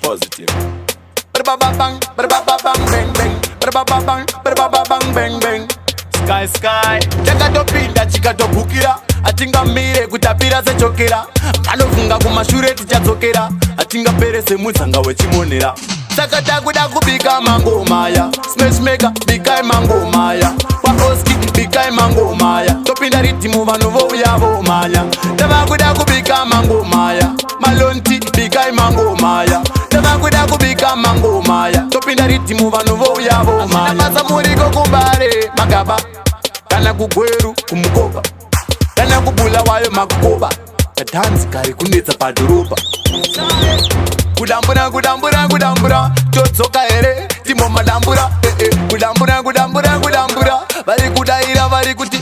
Positive. Bang, bang, bang. Bang, bang, bang. Sky. Chakatopinda chikatobukira. Atingamire kutapira sechokera. Anofunga kumashure tichadzokera. Atingaperese mutsanga wechimonera. Saka takuda kubika mango maya. Smash maker bika mango maya. Waoski bika mango maya. Topinda ritmu vanhu vouya vomanya. Tavakuda kubika mango maya. Malonti bika mango maya. Tavakuda kubika mango maya. Topinda ritmu vanhu vouya vomanya. Namasa muriko kumbare magaba. Kana kugweru kumukoba. Kana kubula wayo makukoba. Katanzi kari kunetsa padhoroba. Kudambura Chotsoka here Timo madambura Kudambura Vari kudaira vari kuti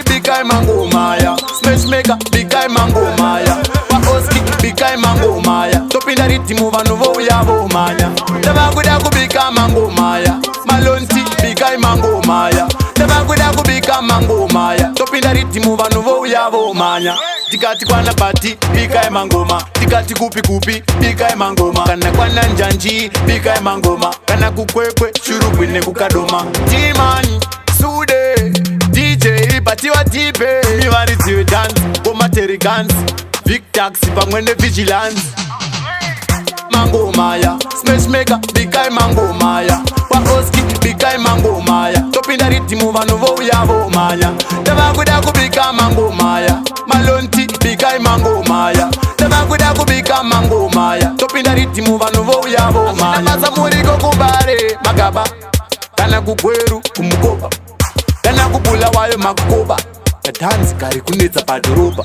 Bikai mango maya Smash maker bikai mango maya Waoski bikai mango maya Topinda ritmu vanhu vouya vomanya Tavakuda kubika mango maya Malonti bikai mango maya Tavakuda kubika mango maya Topinda ritmu vanhu vouya vomanya Tikati kwana pati, bikai mangoma. Tikati kupi, bikai mangoma. Kana kwana njanji, bikai mangoma. Kana kukwekwe, shurupwi ne kukadoma. Timani, sude, DJ, pati wa tipe. Mivari tiwe dance, koma terigans. Big taxi, pangwende vigilance. Mango maya, smash maker, bikai mango maya. Waoski, bikai mango maya. Topinda ritmu vanhu vouya vomanya. Tavakuda kubika mango maya. Malonti bikai mango maya. Tavakuda kubika mango maya. Topinda ritmu vanhu vouya vomanya. Namasa muriko kumbare magaba. Kana kugweru kumukoba. Kana kubula wayo makukoba. Katanzi kari kunetsa padhoroba.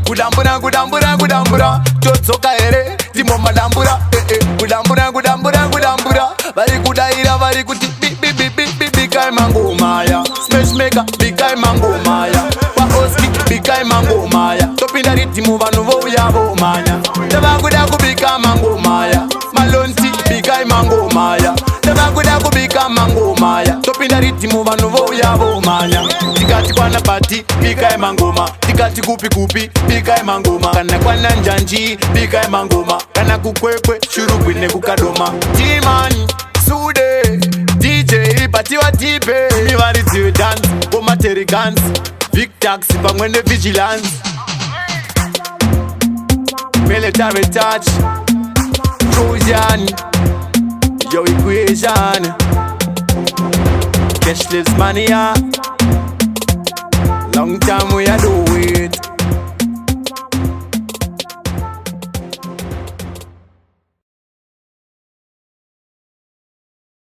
Kudambura Chotsoka here Timo madambura Kudambura Vari kudaira vari kuti Bikai mango maya Smash maker bikai mango maya Waoski bikai mango maya Topinda ritmu vanhu vouya vomanya Tavakuda kubika mango maya Malonti bikai mango maya Tavakuda kubika mango maya Topinda ritmu vanhu vouya vomanya Tikati kwana pati bikai mangoma. Tikati kupi bikai mangoma. Kana kwana njanji bikai mangoma. Kana kukwekwe shurupwi ne kukadoma. Timani sude DJ pati wa tipe. Mivari tiwe dance koma terigans. Big taxi pangwende vigilance. Military touch Trojan Yo equation Cashless mania. Long time we a do it.